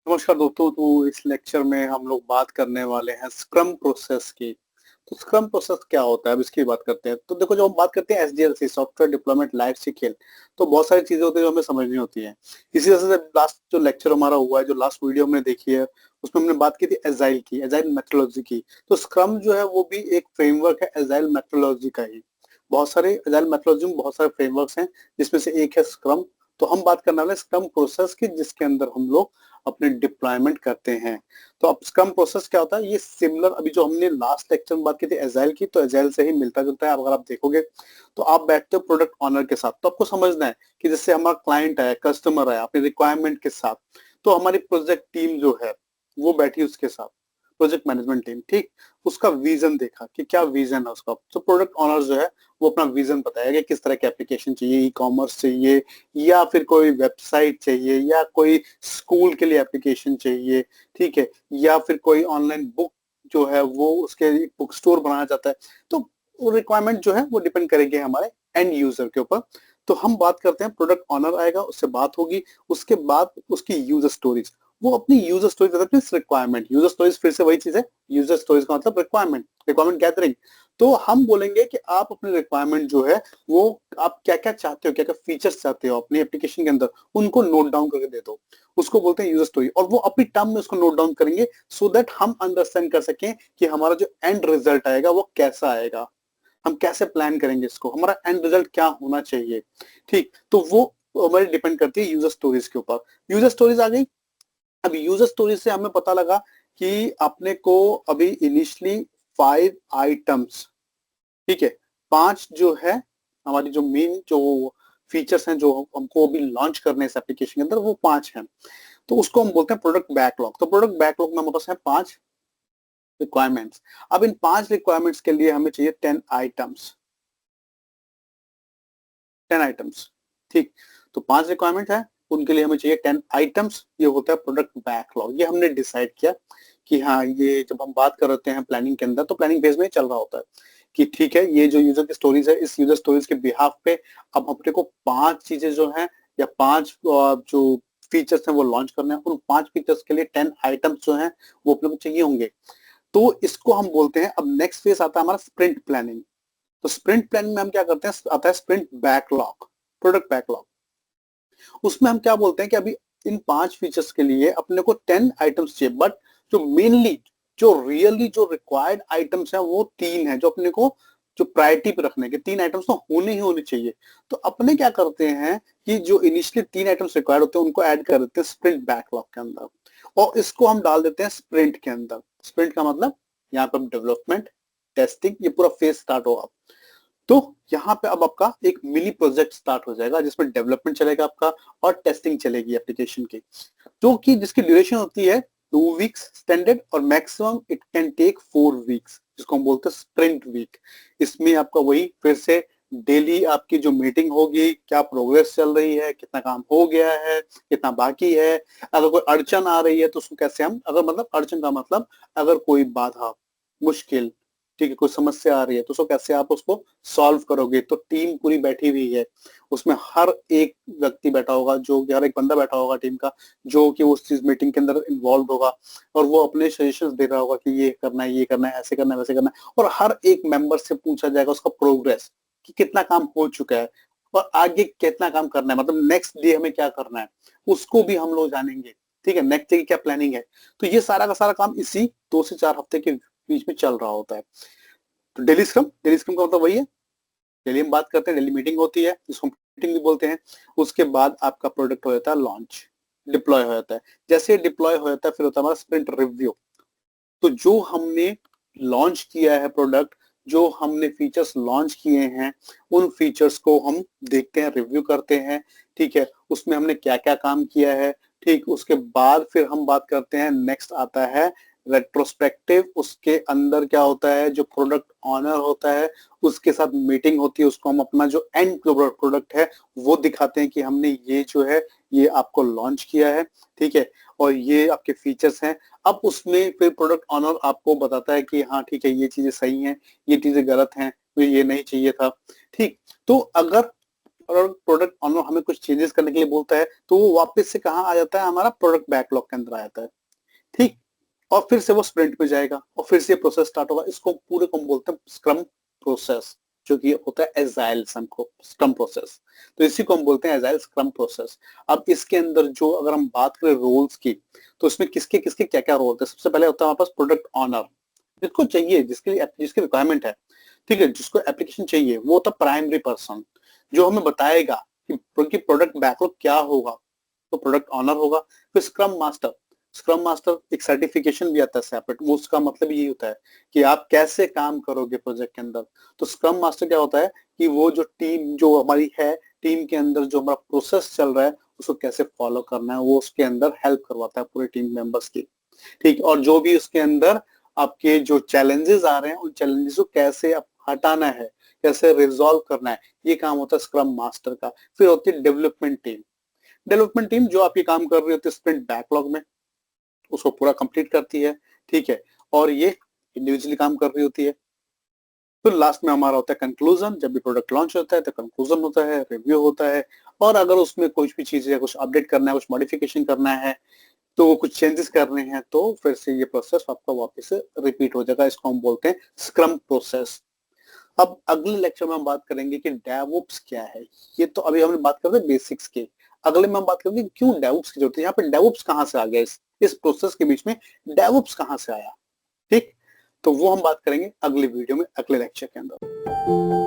नमस्कार दोस्तों। तो इस लेक्चर में हम लोग बात करने वाले हैं स्क्रम प्रोसेस की। तो स्क्रम प्रोसेस क्या होता है, अब इसकी बात करते हैं। तो देखो, जब हम बात करते हैं SDLC, software development life cycle, तो बहुत सारी चीजें होती है जो हमें समझनी होती हैं। इसी वजह से लास्ट जो लेक्चर हमारा हुआ है, जो लास्ट वीडियो हमने देखी है, उसमें हमने बात की थी एजाइल की, एजाइल मेथोडोलॉजी की। तो स्क्रम जो है वो भी एक फ्रेमवर्क है एजाइल मेथोडोलॉजी का ही। बहुत सारे एजाइल मेथोडोलॉजी में बहुत सारे फ्रेमवर्क्स हैं, जिसमें से एक है स्क्रम। तो हम बात करने वाले स्क्रम प्रोसेस की, जिसके अंदर हम लोग अपने डिप्लॉयमेंट करते हैं। तो अब स्क्रम प्रोसेस क्या होता है, ये सिमिलर अभी जो हमने लास्ट लेक्चर में बात की थी एजाइल की, तो एजाइल से ही मिलता जुलता है। अगर आप देखोगे तो आप बैठते हो प्रोडक्ट ऑनर के साथ, तो आपको समझना है कि जैसे हमारा क्लाइंट है, कस्टमर है, अपने रिक्वायरमेंट के साथ, तो हमारी प्रोजेक्ट टीम जो है वो बैठी उसके साथ, प्रोजेक्ट मैनेजमेंट टीम, ठीक। उसका विजन देखा कि क्या विजन है उसका। तो प्रोडक्ट ऑनर जो है वो अपना विजन बताएगा कि किस तरह की एप्लीकेशन चाहिए, ई कॉमर्स चाहिए या फिर कोई वेबसाइट चाहिए या कोई स्कूल के लिए एप्लीकेशन चाहिए, ठीक है, या फिर कोई ऑनलाइन बुक जो है वो उसके बुक स्टोर बनाया जाता है। तो वो रिक्वायरमेंट जो है वो डिपेंड करेगी हमारे एंड यूजर के ऊपर। तो हम बात करते हैं, प्रोडक्ट ऑनर आएगा, उससे बात होगी, उसके बाद उसकी यूजर स्टोरीज, वो अपनी यूजर स्टोरीज बताते हैं, रिक्वायरमेंट। यूजर स्टोरीज फिर से वही चीज है, यूजर स्टोरीज का मतलब रिक्वायरमेंट, रिक्वायरमेंट गैदरिंग। तो हम बोलेंगे कि आप अपने रिक्वायरमेंट जो है वो आप क्या क्या चाहते हो, क्या क्या फीचर्स चाहते हो अपनी एप्लीकेशन के अंदर, उनको नोट डाउन करके दे दो। उसको बोलते हैं यूजर स्टोरी, और वो अपनी टर्म में उसको नोट डाउन करेंगे, सो दैट हम अंडरस्टैंड कर सकें कि हमारा जो एंड रिजल्ट आएगा वो कैसा आएगा, हम कैसे प्लान करेंगे इसको, हमारा एंड रिजल्ट क्या होना चाहिए, ठीक। तो वो हमारी डिपेंड करती है यूजर स्टोरीज के ऊपर। यूजर स्टोरीज आ गई। अब यूजर स्टोरीज से हमें पता लगा कि अपने को अभी इनिशियली 5 आइटम्स, ठीक है, 5 जो है हमारी जो मेन जो फीचर्स हैं जो हमको अभी लॉन्च करने हैं इस एप्लीकेशन के अंदर, वो 5 हैं। तो उसको हम बोलते हैं प्रोडक्ट बैकलॉग। तो प्रोडक्ट बैकलॉग में हमारे पास है 5 रिक्वायरमेंट्स। अब इन 5 रिक्वायरमेंट्स के लिए हमें चाहिए 10 आइटम्स, 10 आइटम्स, ठीक। तो 5 रिक्वायरमेंट है, उनके लिए हमें चाहिए 10 आइटम्स। ये होता है प्रोडक्ट बैकलॉग। ये हमने डिसाइड किया कि हाँ, ये जब हम बात कर रहे हैं प्लानिंग के अंदर, तो प्लानिंग फेज में चल रहा होता है कि ठीक है, ये जो यूजर की स्टोरीज है, इस यूजर स्टोरीज के बिहाफ पे अब अपने को 5 चीजें जो है या 5 जो फीचर्स हैं वो लॉन्च करने हैं। उन 5 फीचर्स के लिए 10 आइटम्स जो हैं वो अपने को चाहिए होंगे। तो इसको हम बोलते हैं, अब नेक्स्ट फेज आता है हमारा स्प्रिंट प्लानिंग। तो स्प्रिंट प्लानिंग में हम क्या करते हैं, आता है स्प्रिंट बैकलॉग, प्रोडक्ट बैकलॉग। उसमें हम क्या बोलते हैं कि अभी इन 5 फीचर्स के लिए अपने को 10 आइटम्स चाहिए, बट जो मेनली जो रियली जो रिक्वायर्ड आइटम्स हैं वो 3 है, जो अपने को जो प्रायोरिटी पे रखने के 3 आइटम्स तो होने ही होने चाहिए। तो अपने क्या करते हैं कि जो इनिशियली 3 आइटम्स रिक्वायर्ड होते हैं उनको ऐड कर देते हैं स्प्रिंट बैकलॉग के अंदर, और इसको हम डाल देते हैं स्प्रिंट के अंदर। स्प्रिंट का मतलब यहाँ पर डेवलपमेंट, टेस्टिंग, ये पूरा फेज स्टार्ट होगा। तो यहाँ पे अब आपका एक मिनी प्रोजेक्ट स्टार्ट हो जाएगा, जिसमें डेवलपमेंट चलेगा आपका और टेस्टिंग चलेगी एप्लीकेशन की, जो कि जिसकी ड्यूरेशन होती है 2 वीक्स स्टैंडर्ड, और maximum it can take 4 weeks, जिसको हम बोलते हैं स्प्रिंट वीक। इसमें आपका वही फिर से डेली आपकी जो मीटिंग होगी, क्या प्रोग्रेस चल रही है, कितना काम हो गया है, कितना बाकी है, अगर कोई अड़चन आ रही है तो उसको कैसे हम, अगर मतलब अड़चन का मतलब अगर कोई बाधा, मुश्किल, ठीक है, कोई समस्या आ रही है तो उसको कैसे आप उसको सॉल्व करोगे। तो टीम पूरी बैठी हुई है, उसमें हर एक व्यक्ति बैठा होगा, जो हर एक बंदा बैठा होगा टीम का, जो कि उस चीज मीटिंग के अंदर इन्वॉल्व होगा, और वो अपने सजेशंस दे रहा होगा कि ये करना है, ये करना है, ऐसे करना है, वैसे करना है। और हर एक मेंबर से पूछा जाएगा उसका प्रोग्रेस, कि कितना काम हो चुका है और आगे कितना काम करना है, मतलब नेक्स्ट डे हमें क्या करना है, उसको भी हम लोग जानेंगे, ठीक है, नेक्स्ट डे की क्या प्लानिंग है। तो ये सारा का सारा काम इसी 2 से 4 हफ्ते के बीच में चल रहा होता है। तो डेली स्क्रम, डेली स्क्रम का मतलब वही है, डेली हम बात करते हैं, डेली मीटिंग होती है, जिसको मीटिंग भी बोलते हैं। उसके बाद आपका प्रोडक्ट हो जाता है लॉन्च, डिप्लॉय हो जाता है। जैसे डिप्लॉय हो जाता है, फिर होता है हमारा स्प्रिंट रिव्यू। तो जो हमने लॉन्च किया है प्रोडक्ट, जो हमने फीचर्स लॉन्च किए हैं, उन फीचर्स को हम देखते हैं, रिव्यू करते हैं, ठीक है, उसमें हमने क्या क्या काम किया है, ठीक। उसके बाद फिर हम बात करते हैं, नेक्स्ट आता है रेट्रोस्पेक्टिव। उसके अंदर क्या होता है, जो प्रोडक्ट ऑनर होता है उसके साथ मीटिंग होती है, उसको हम अपना जो एंड प्रोडक्ट है वो दिखाते हैं कि हमने ये जो है ये आपको लॉन्च किया है, ठीक है, और ये आपके फीचर्स हैं। अब उसमें फिर प्रोडक्ट ऑनर आपको बताता है कि हाँ ठीक है, ये चीजें सही हैं, ये चीजें गलत हैं, तो ये नहीं चाहिए था, ठीक। तो अगर और अगर प्रोडक्ट ऑनर हमें कुछ चेंजेस करने के लिए बोलता है तो वो वापस से कहाँ आ जाता है, हमारा प्रोडक्ट बैकलॉग के अंदर आ जाता है। ठीक, और फिर से वो स्प्रिंट में जाएगा और फिर से प्रोसेस स्टार्ट होगा। इसको पूरे को हम बोलते हैं स्क्रम प्रोसेस, जो कि होता है एजाइल स्क्रम प्रोसेस। तो इसी को हम बोलते हैं एजाइल स्क्रम प्रोसेस। अब इसके अंदर जो अगर हम बात करें रोल्स की, तो इसमें किसके किसके क्या क्या रोल होते हैं। सबसे पहले होता है हमारे पास प्रोडक्ट ऑनर, जिसको चाहिए, जिसकी रिक्वायरमेंट है, ठीक है, जिसको एप्लीकेशन चाहिए, वो होता है प्राइमरी पर्सन, जो हमें बताएगा कि प्रोडक्ट बैकलॉग क्या होगा, तो प्रोडक्ट ऑनर होगा। फिर स्क्रम मास्टर एक सर्टिफिकेशन भी आता है सेपरेट, वो उसका मतलब यही होता है कि आप कैसे काम करोगे प्रोजेक्ट के अंदर। तो स्क्रम मास्टर क्या होता है कि वो जो टीम जो हमारी है, टीम के अंदर जो हमारा प्रोसेस चल रहा है उसको कैसे फॉलो करना है, वो उसके अंदर हेल्प करवाता है पूरे टीम मेंबर्स की। ठीक, और जो भी उसके अंदर आपके जो चैलेंजेस आ रहे हैं उन चैलेंजेस को कैसे आप हटाना है, कैसे रिजॉल्व करना है, ये काम होता है स्क्रम मास्टर का। फिर होती है डेवलपमेंट टीम जो आपके काम कर रही होती है स्प्रिंट बैकलॉग में, उसको पूरा कंप्लीट करती है। ठीक है, और ये इंडिविजुअली काम कर रही होती है। फिर लास्ट में हमारा होता है कंक्लूजन। जब भी प्रोडक्ट लॉन्च होता है तो कंक्लूजन होता है, रिव्यू होता है, और अगर उसमें कुछ भी चीजें कुछ अपडेट करना है, कुछ मॉडिफिकेशन करना है, तो वो कुछ चेंजेस करने हैं, तो फिर से ये प्रोसेस आपका वापस से रिपीट हो जाएगा। इसको हम बोलते हैं स्क्रम प्रोसेस। अब अगले लेक्चर में हम बात करेंगे कि डेवऑप्स क्या है। ये तो अभी हमने बात कर रहे बेसिक्स के, अगले में हम बात करेंगे क्यों डेवऑप्स की जरूरत है, यहाँ पे डेवऑप्स कहाँ से आ गया, इस प्रोसेस के बीच में डेवऑप्स कहाँ से आया। ठीक, तो वो हम बात करेंगे अगले वीडियो में, अगले लेक्चर के अंदर।